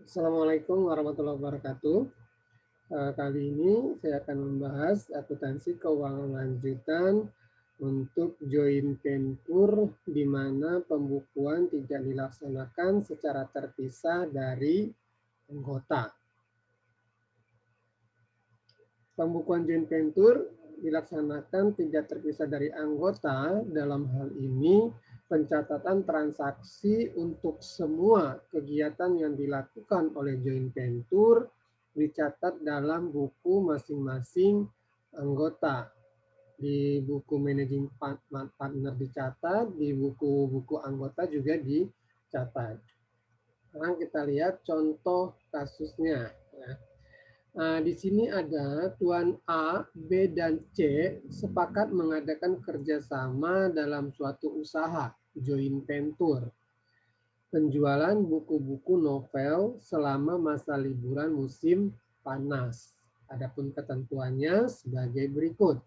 Assalamualaikum warahmatullahi wabarakatuh. Kali ini saya akan membahas akuntansi keuangan lanjutan untuk joint venture di mana pembukuan tidak dilaksanakan secara terpisah dari anggota. Pembukuan joint venture dilaksanakan tidak terpisah dari anggota. Dalam hal ini, pencatatan transaksi untuk semua kegiatan yang dilakukan oleh joint venture dicatat dalam buku masing-masing anggota. Di buku managing partner dicatat, di buku-buku anggota juga dicatat. Sekarang kita lihat contoh kasusnya. Di sini ada Tuan A, B, dan C sepakat mengadakan kerjasama dalam suatu usaha, joint venture. Penjualan buku-buku novel selama masa liburan musim panas. Adapun ketentuannya sebagai berikut.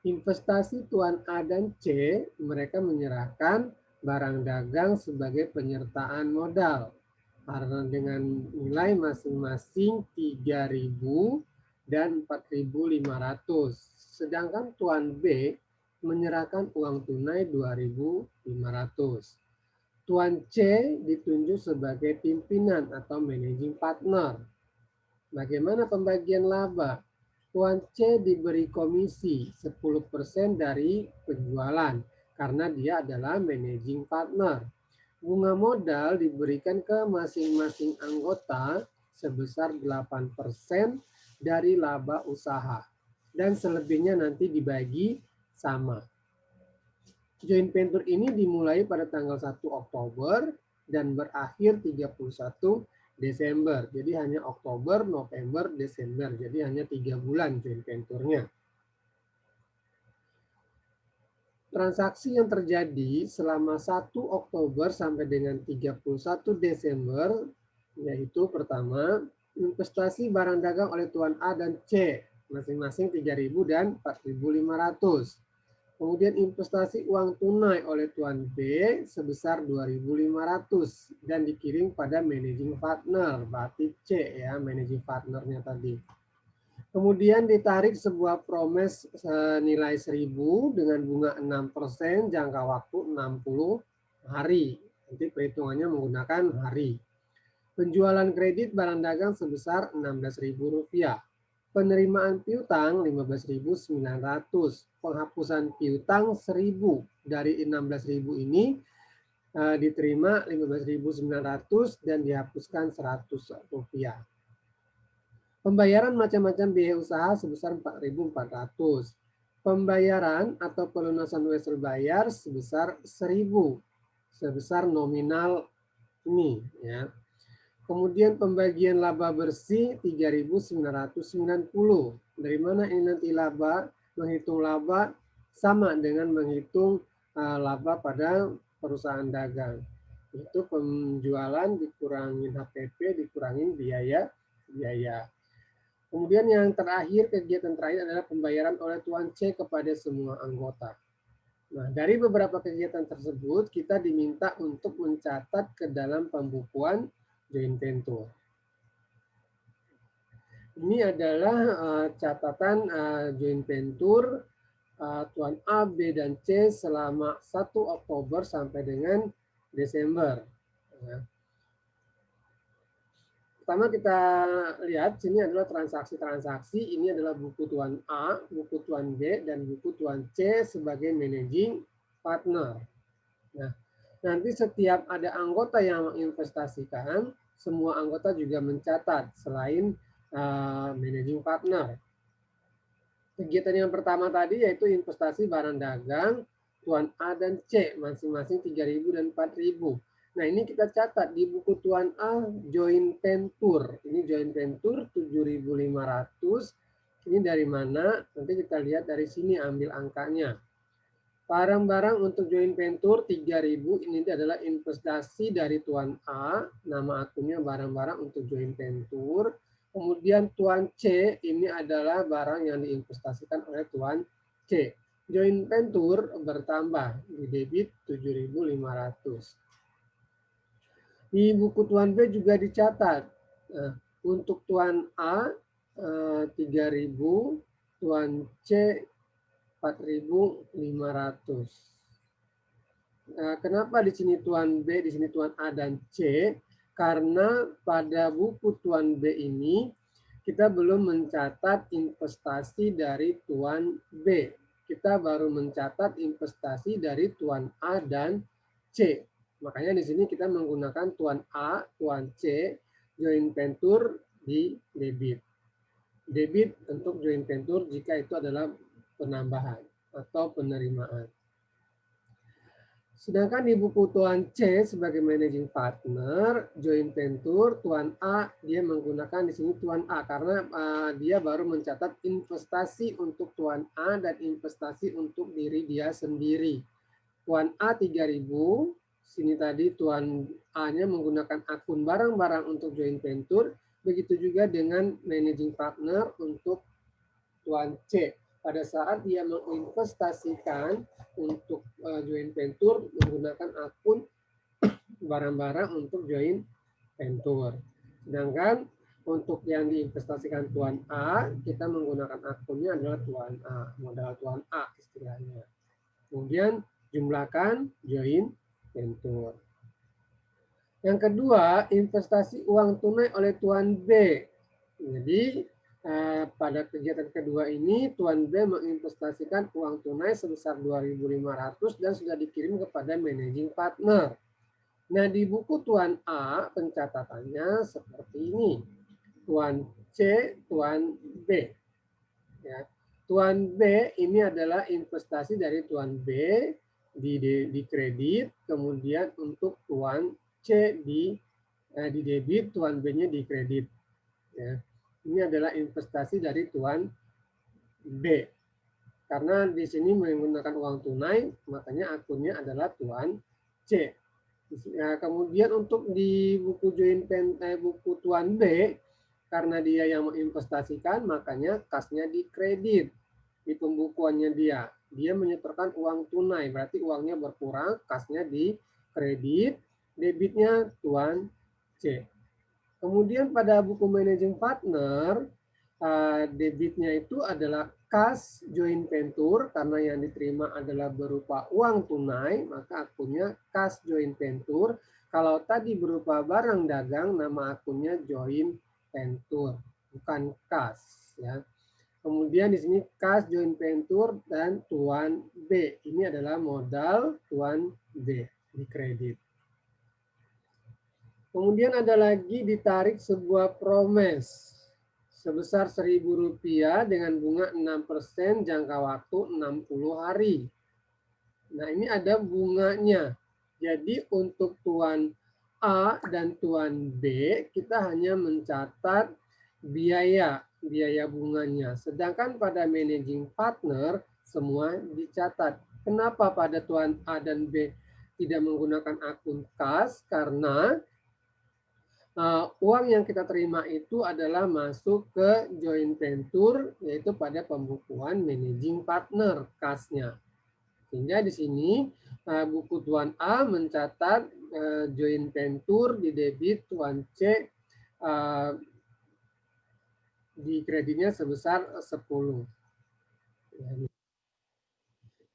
Investasi Tuan A dan C, mereka menyerahkan barang dagang sebagai penyertaan modal. Karena dengan nilai masing-masing 3.000 dan 4.500. Sedangkan Tuan B menyerahkan uang tunai 2.500. Tuan C ditunjuk sebagai pimpinan atau managing partner. Bagaimana pembagian laba? Tuan C diberi komisi 10% dari penjualan karena dia adalah managing partner. Bunga modal diberikan ke masing-masing anggota sebesar 8% dari laba usaha. Dan selebihnya nanti dibagi sama. Joint venture ini dimulai pada tanggal 1 Oktober dan berakhir 31 Desember. Jadi hanya Oktober, November, Desember. Jadi hanya 3 bulan joint venture-nya. Transaksi yang terjadi selama 1 Oktober sampai dengan 31 Desember, yaitu pertama, investasi barang dagang oleh Tuan A dan C, masing-masing 3.000 dan 4.500. Kemudian investasi uang tunai oleh Tuan B sebesar 2.500 dan dikirim pada managing partner, berarti C ya, managing partnernya tadi. Kemudian ditarik sebuah promes senilai 1.000 dengan bunga 6%, jangka waktu 60 hari. Nanti perhitungannya menggunakan hari. Penjualan kredit barang dagang sebesar Rp16.000. Penerimaan piutang 15.900. Penghapusan piutang 1.000. Dari 16.000 ini diterima 15.900 dan dihapuskan Rp100. Pembayaran macam-macam biaya usaha sebesar 4.400. Pembayaran atau pelunasan wesel bayar sebesar 1.000. Sebesar nominal ini ya. Kemudian pembagian laba bersih 3.990. Dari mana ini nanti laba? Menghitung laba sama dengan menghitung laba pada perusahaan dagang. Itu penjualan dikurangin HPP, dikurangin biaya. Kemudian yang terakhir, kegiatan terakhir adalah pembayaran oleh Tuan C kepada semua anggota. Nah, dari beberapa kegiatan tersebut, kita diminta untuk mencatat ke dalam pembukuan joint venture. Ini adalah catatan joint venture Tuan A, B, dan C selama 1 Oktober sampai dengan Desember. Pertama kita lihat sini adalah transaksi-transaksi. Ini adalah buku Tuan A, buku Tuan B, dan buku Tuan C sebagai managing partner. Nah, nanti setiap ada anggota yang menginvestasikan, semua anggota juga mencatat selain managing partner. Kegiatan yang pertama tadi yaitu investasi barang dagang Tuan A dan C masing-masing 3.000 dan 4.000. Nah, ini kita catat di buku Tuan A joint venture. Ini joint venture 7.500. Ini dari mana? Nanti kita lihat dari sini ambil angkanya. Barang-barang untuk joint venture 3.000 ini adalah investasi dari Tuan A, nama akunnya barang-barang untuk joint venture. Kemudian Tuan C ini adalah barang yang diinvestasikan oleh Tuan C. Joint venture bertambah di debit 7.500. Di buku Tuan B juga dicatat. Nah, untuk Tuan A 3.000, Tuan C 4.500. Nah, kenapa di sini Tuan B, di sini Tuan A dan C? Karena pada buku Tuan B ini kita belum mencatat investasi dari Tuan B. Kita baru mencatat investasi dari Tuan A dan C. Makanya di sini kita menggunakan Tuan A, Tuan C, joint venture di debit. Debit untuk joint venture jika itu adalah penambahan atau penerimaan. Sedangkan di buku Tuan C sebagai managing partner, joint venture, Tuan A dia menggunakan di sini Tuan A karena dia baru mencatat investasi untuk Tuan A dan investasi untuk diri dia sendiri. Tuan A 3.000, sini tadi Tuan A-nya menggunakan akun barang-barang untuk joint venture, begitu juga dengan managing partner untuk Tuan C. Pada saat dia menginvestasikan untuk joint venture menggunakan akun barang-barang untuk joint venture. Sedangkan untuk yang diinvestasikan Tuan A, kita menggunakan akunnya adalah Tuan A, modal Tuan A istilahnya. Kemudian jumlahkan joint venture. Yang kedua, investasi uang tunai oleh Tuan B. Jadi pada kegiatan kedua ini Tuan B menginvestasikan uang tunai sebesar 2.500 dan sudah dikirim kepada managing partner. Nah, di buku Tuan A pencatatannya seperti ini. Tuan C, Tuan B. Ya. Tuan B ini adalah investasi dari Tuan B di kredit, kemudian untuk Tuan C di debit, Tuan B-nya di kredit. Ya. Ini adalah investasi dari Tuan B. Karena di sini menggunakan uang tunai, makanya akunnya adalah Tuan C. Ya, kemudian untuk di buku buku Tuan B, karena dia yang menginvestasikan, makanya kasnya di kredit. Di pembukuannya dia menyetorkan uang tunai, berarti uangnya berkurang, kasnya di kredit, debitnya Tuan C. Kemudian pada buku managing partner, debitnya itu adalah kas joint venture karena yang diterima adalah berupa uang tunai, maka akunnya kas joint venture. Kalau tadi berupa barang dagang, nama akunnya joint venture, bukan kas. Ya. Kemudian di sini kas joint venture dan Tuan B. Ini adalah modal Tuan B di kredit. Kemudian ada lagi ditarik sebuah promes sebesar Rp1.000 dengan bunga 6% jangka waktu 60 hari. Nah, ini ada bunganya. Jadi untuk Tuan A dan Tuan B kita hanya mencatat biaya bunganya. Sedangkan pada managing partner semua dicatat. Kenapa pada Tuan A dan B tidak menggunakan akun kas? Karena uang yang kita terima itu adalah masuk ke joint venture, yaitu pada pembukuan managing partner kasnya. Sehingga di sini buku Tuan A mencatat joint venture di debit, Tuan C di kreditnya sebesar 10.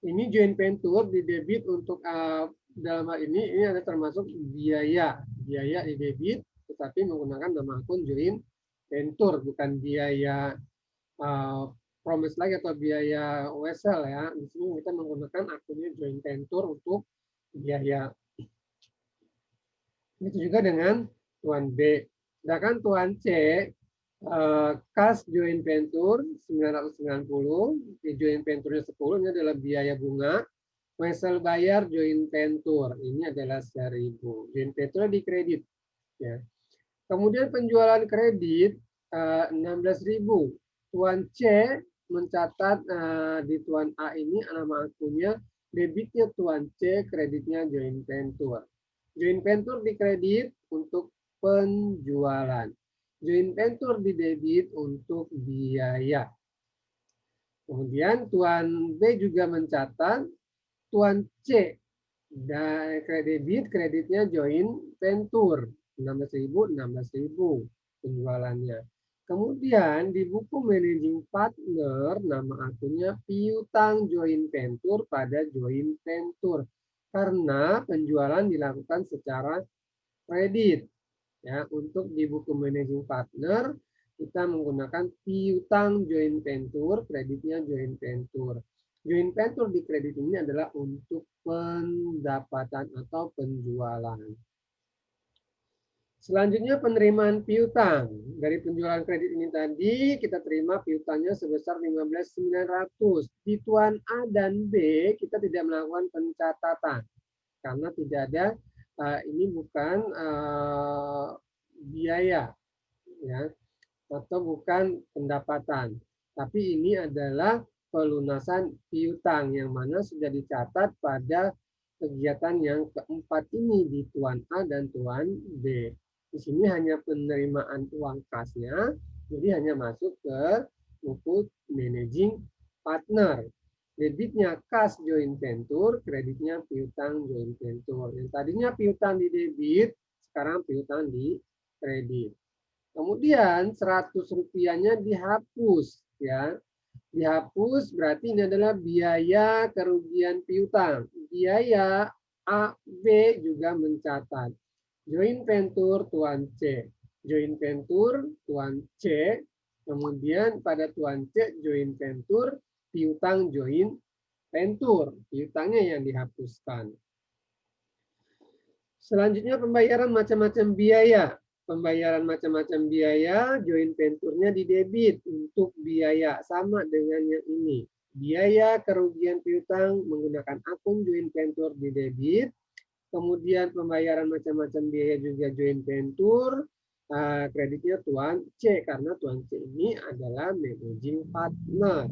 Ini joint venture di debit untuk dalam hal ini ada termasuk biaya di debit, tetapi menggunakan nama akun joint venture, bukan biaya promise lagi atau biaya wesel ya. Di sini kita menggunakan akunnya joint venture untuk biaya. Itu juga dengan Tuan B. Sedangkan Tuan C, kas joint venture 990, di joint venture 10 ini adalah biaya bunga. Wesel bayar joint venture ini adalah 1.000. Joint venture di kredit. Ya. Kemudian penjualan kredit 16.000. Tuan C mencatat di Tuan A ini nama akunnya debitnya Tuan C, kreditnya joint venture. Joint venture di kredit untuk penjualan. Joint venture di debit untuk biaya. Kemudian Tuan B juga mencatat Tuan C Debit, kreditnya joint venture 16.000 penjualannya. Kemudian di buku managing partner nama akunnya piutang joint venture pada joint venture karena penjualan dilakukan secara kredit. Ya, untuk di buku managing partner kita menggunakan piutang joint venture, kreditnya joint venture. Joint venture di kredit ini adalah untuk pendapatan atau penjualan. Selanjutnya penerimaan piutang. Dari penjualan kredit ini tadi kita terima piutangnya sebesar 15.900. Di tuan A dan B kita tidak melakukan pencatatan karena tidak ada ini bukan biaya ya atau bukan pendapatan. Tapi ini adalah pelunasan piutang yang mana sudah dicatat pada kegiatan yang keempat ini di tuan A dan tuan B. Di sini hanya penerimaan uang kasnya, jadi hanya masuk ke buku managing partner. Debitnya kas joint venture, kreditnya piutang joint venture. Yang tadinya piutang di debit, sekarang piutang di kredit. Kemudian 100 rupiahnya dihapus ya. Dihapus berarti ini adalah biaya kerugian piutang. Biaya A, B juga mencatat. Joint venture tuan C. Joint venture tuan C. Kemudian pada tuan C joint venture piutang joint venture. Piutangnya yang dihapuskan. Selanjutnya pembayaran macam-macam biaya. Pembayaran macam-macam biaya, joint venture-nya di debit untuk biaya sama dengan yang ini. Biaya kerugian piutang menggunakan akun joint venture di debit. Kemudian pembayaran macam-macam biaya juga joint venture. Kreditnya tuan C karena tuan C ini adalah managing partner.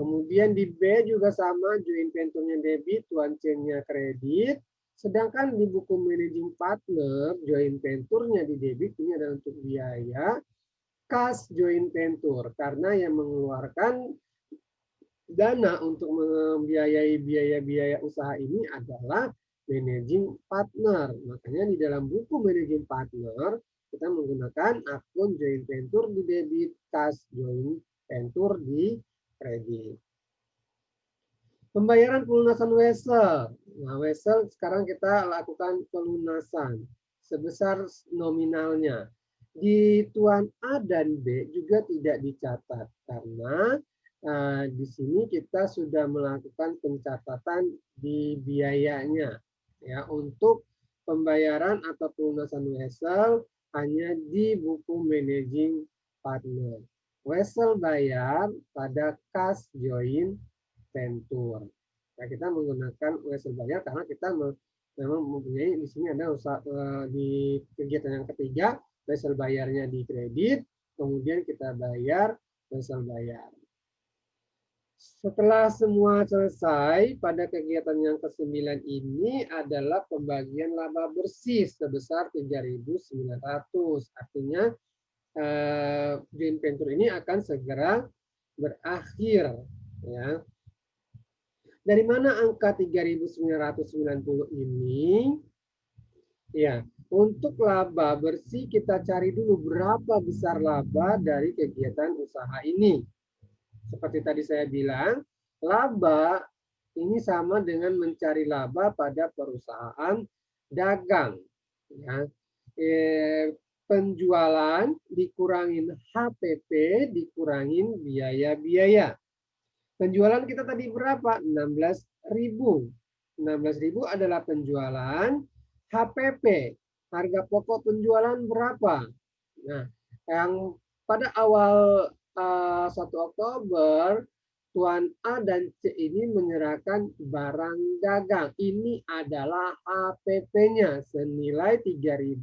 Kemudian di B juga sama, joint venture-nya debit, tuan C-nya kredit. Sedangkan di buku managing partner, joint venture-nya di debit ini adalah untuk biaya kas joint venture. Karena yang mengeluarkan dana untuk membiayai biaya-biaya usaha ini adalah managing partner. Makanya di dalam buku managing partner, kita menggunakan akun joint venture di debit, kas joint venture di kredit. Pembayaran pelunasan wesel. Nah, wesel sekarang kita lakukan pelunasan sebesar nominalnya. Di tuan A dan B juga tidak dicatat karena di sini kita sudah melakukan pencatatan di biayanya. Ya, untuk pembayaran atau pelunasan wesel hanya di buku managing partner. Wesel bayar pada kas joint venture. Nah, kita menggunakan wesel bayar karena kita memang mempunyai di sini ada usaha, di kegiatan yang ketiga wesel bayarnya di kredit, kemudian kita bayar wesel bayar. Setelah semua selesai, pada kegiatan yang ke-9 ini adalah pembagian laba bersih sebesar 3.900. Artinya joint venture ini akan segera berakhir ya. Dari mana angka 3.990 ini? Ya, untuk laba bersih kita cari dulu berapa besar laba dari kegiatan usaha ini. Seperti tadi saya bilang, laba ini sama dengan mencari laba pada perusahaan dagang. Ya. Penjualan dikurangin HPP, dikurangin biaya-biaya. Penjualan kita tadi berapa? 16.000. 16.000 adalah penjualan. HPP, harga pokok penjualan berapa? Nah, yang pada awal 1 Oktober, Tuan A dan C ini menyerahkan barang dagang. Ini adalah HPP-nya senilai 3.000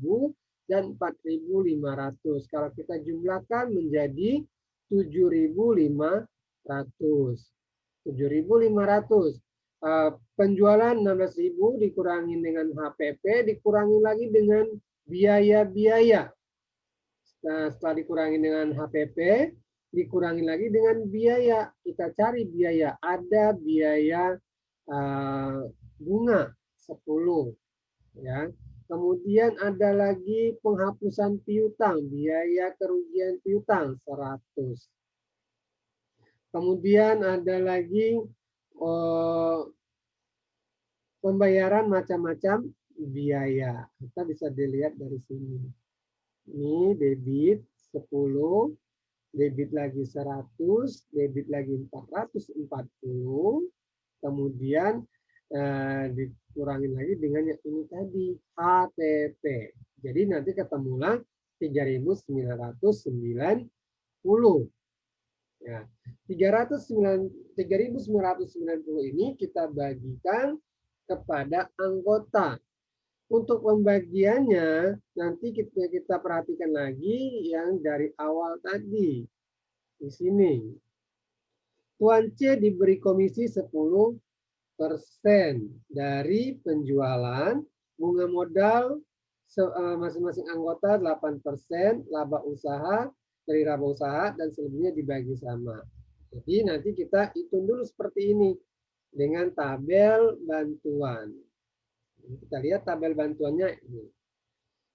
dan 4.500. Kalau kita jumlahkan menjadi 7.500. 7.500. Penjualan 16.000 dikurangi dengan HPP, dikurangi lagi dengan biaya-biaya. Nah, setelah dikurangi dengan HPP, dikurangi lagi dengan biaya. Kita cari biaya. Ada biaya bunga 10. Ya. Kemudian ada lagi penghapusan piutang, biaya kerugian piutang 100. Kemudian ada lagi pembayaran macam-macam biaya. Kita bisa dilihat dari sini. Ini debit 10, debit lagi 100, debit lagi 440, kemudian dikurangin lagi dengan yang ini tadi, HTP. Jadi nanti ketemulah 3.990. Ya, 3.990 ini kita bagikan kepada anggota. Untuk pembagiannya nanti kita perhatikan lagi yang dari awal tadi. Di sini. Tuan C diberi komisi 10% dari penjualan, bunga modal masing-masing anggota 8%, laba usaha dari laba usaha dan selebihnya dibagi sama. Jadi nanti kita hitung dulu seperti ini dengan tabel bantuan. Kita lihat tabel bantuannya ini.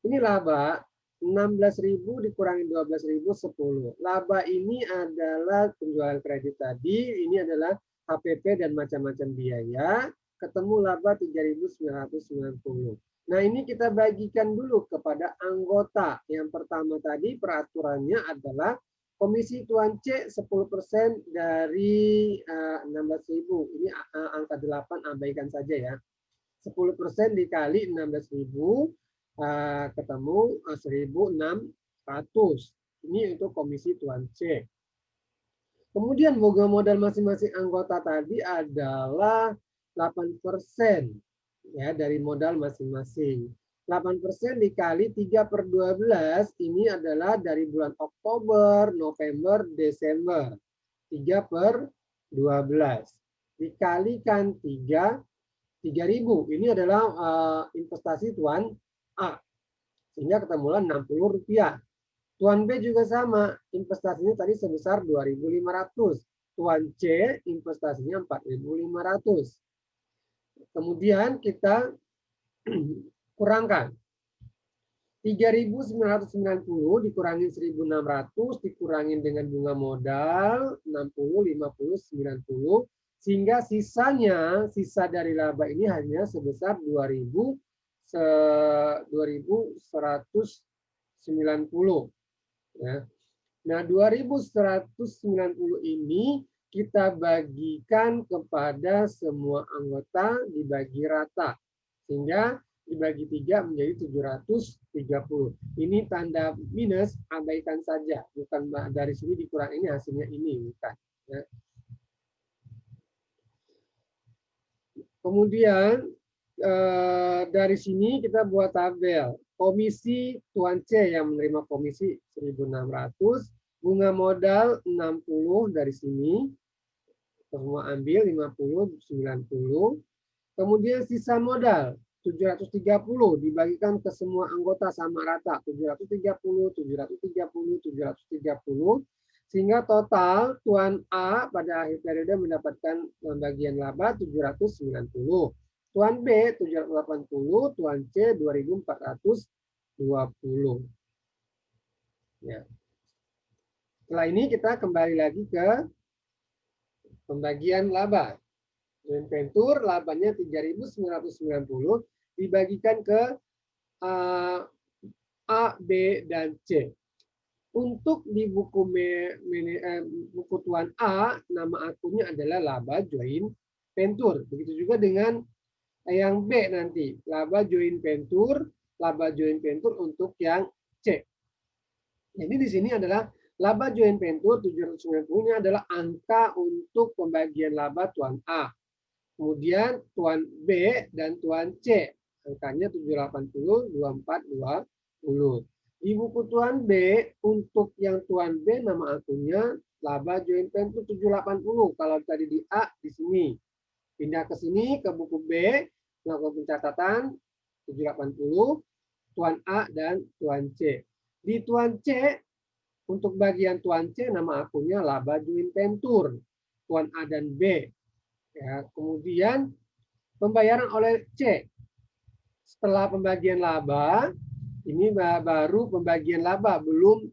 Ini laba 16.000 dikurangi 12.000 10. Laba ini adalah penjualan kredit tadi, ini adalah HPP dan macam-macam biaya, ketemu laba 3.990. Nah, ini kita bagikan dulu kepada anggota. Yang pertama tadi peraturannya adalah komisi Tuan C 10% dari 16.000. Ini angka 8 abaikan saja ya. 10% dikali 16.000 ketemu 1.600. Ini untuk komisi Tuan C. Kemudian bunga modal masing-masing anggota tadi adalah 8% ya dari modal masing-masing. 8% dikali 3/12 ini adalah dari bulan Oktober, November, Desember. 3/12 dikalikan 3.000. Ini adalah investasi Tuan A. Sehingga ketemulah Rp60. Tuan B juga sama. Investasinya tadi sebesar 2.500. Tuan C investasinya 4.500. Kemudian kita kurangkan. 3.990 dikurangin 1.600 dikurangin dengan bunga modal 60, 50, 90 sehingga sisa dari laba ini hanya sebesar 2.190 ya. Nah, 2.190 ini kita bagikan kepada semua anggota dibagi rata sehingga dibagi 3 menjadi 730. Ini tanda minus, abaikan saja. Bukan dari sini dikurang ini hasilnya ini, bukan. Ya. Kemudian dari sini kita buat tabel. Komisi Tuan C yang menerima komisi 1.600, bunga modal 60 dari sini. Semua ambil 50, 90. Kemudian sisa modal 730 dibagikan ke semua anggota sama rata 730, 730, 730 sehingga total Tuan A pada akhir periode mendapatkan pembagian laba 790. Tuan B 780, Tuan C 2.420. Ya. Setelah ini kita kembali lagi ke pembagian laba. Joint venture labanya 3.990 dibagikan ke A, B, dan C. Untuk di buku Tuan A, nama akunnya adalah laba joint venture. Begitu juga dengan yang B nanti, laba joint venture untuk yang C. Jadi di sini adalah laba joint venture 790-nya adalah angka untuk pembagian laba Tuan A. Kemudian Tuan B dan Tuan C. Angkanya 780, 24, 20. Di buku Tuan B, untuk yang Tuan B nama akunnya laba joint venture 780. Kalau tadi di A, di sini. Pindah ke sini, ke buku B, melakukan pencatatan 780, Tuan A dan Tuan C. Di Tuan C, untuk bagian Tuan C nama akunnya laba joint venture. Tuan A dan B. Ya, kemudian pembayaran oleh C. setelah pembagian laba, ini baru pembagian laba, belum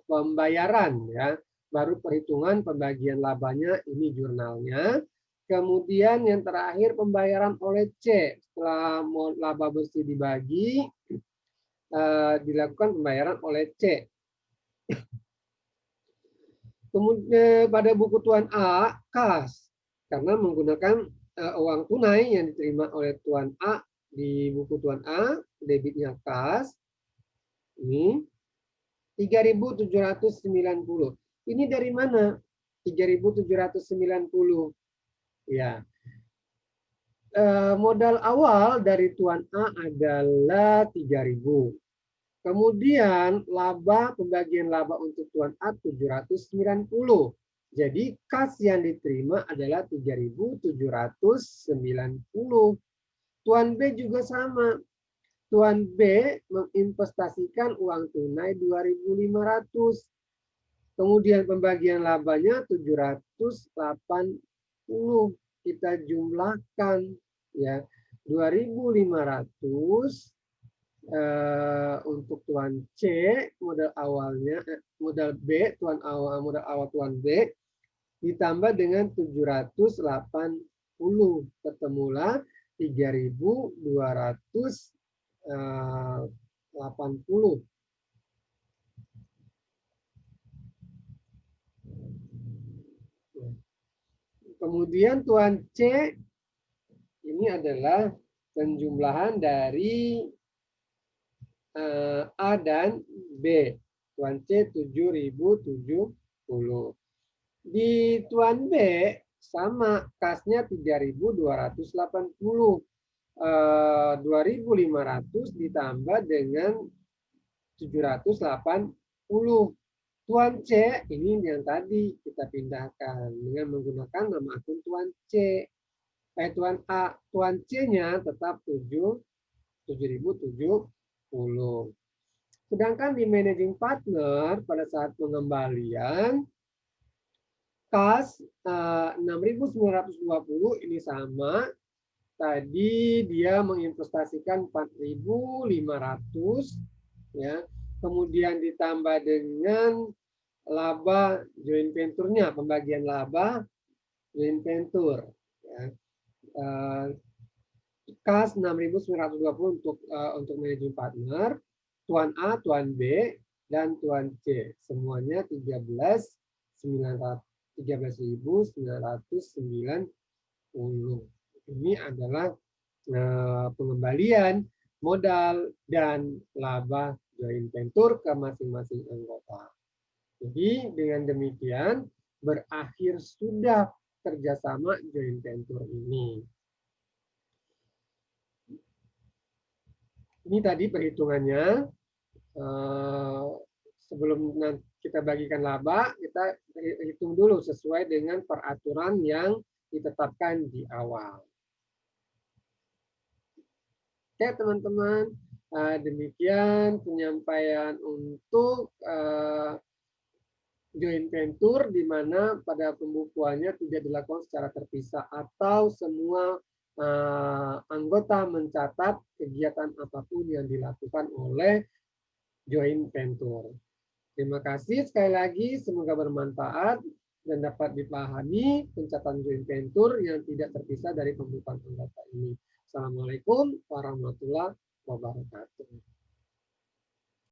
pembayaran ya. Baru perhitungan pembagian labanya, ini jurnalnya. Kemudian yang terakhir pembayaran oleh C. Setelah laba bersih dibagi, dilakukan pembayaran oleh C. Kemudian pada buku Tuan A, kas. Karena menggunakan uang tunai yang diterima oleh Tuan A di buku Tuan A, debitnya kas. Ini 3.790. Ini dari mana? 3.790. Ya. Modal awal dari Tuan A adalah 3.000. Kemudian laba, pembagian laba untuk Tuan A 790. Jadi kas yang diterima adalah 3.790. Tuan B juga sama. Tuan B menginvestasikan uang tunai 2.500. Kemudian pembagian labanya 780. Kita jumlahkan ya. 2.500 untuk Tuan C, modal awalnya, modal B, modal awal Tuan B, ditambah dengan 780, ketemulah 3.280. Kemudian Tuan C, ini adalah penjumlahan dari A dan B. Tuan C 7.070. Di Tuan B sama, kasnya 3.280. 2.500 ditambah dengan 780. Tuan C ini yang tadi kita pindahkan dengan menggunakan nama akun Tuan C. Tuan A, Tuan C-nya tetap 7.070. Sedangkan di managing partner pada saat pengembalian kas 6.920 ini sama. Tadi dia menginvestasikan 4.500 ya. Kemudian ditambah dengan laba joint venture-nya, pembagian laba joint venture ya. Kas 6.920 untuk managing partner, Tuan A, Tuan B, dan Tuan C. Semuanya 13.990. Ini adalah pengembalian modal dan laba joint venture ke masing-masing anggota. Jadi dengan demikian berakhir sudah kerjasama joint venture ini. Ini tadi perhitungannya. Sebelum kita bagikan laba, kita hitung dulu sesuai dengan peraturan yang ditetapkan di awal. Oke teman-teman, demikian penyampaian untuk joint venture di mana pada pembukuannya tidak dilakukan secara terpisah atau semua anggota mencatat kegiatan apapun yang dilakukan oleh joint venture. Terima kasih sekali lagi, semoga bermanfaat dan dapat dipahami pencatatan joint venture yang tidak terpisah dari pembukuan anggota ini. Assalamualaikum warahmatullahi wabarakatuh.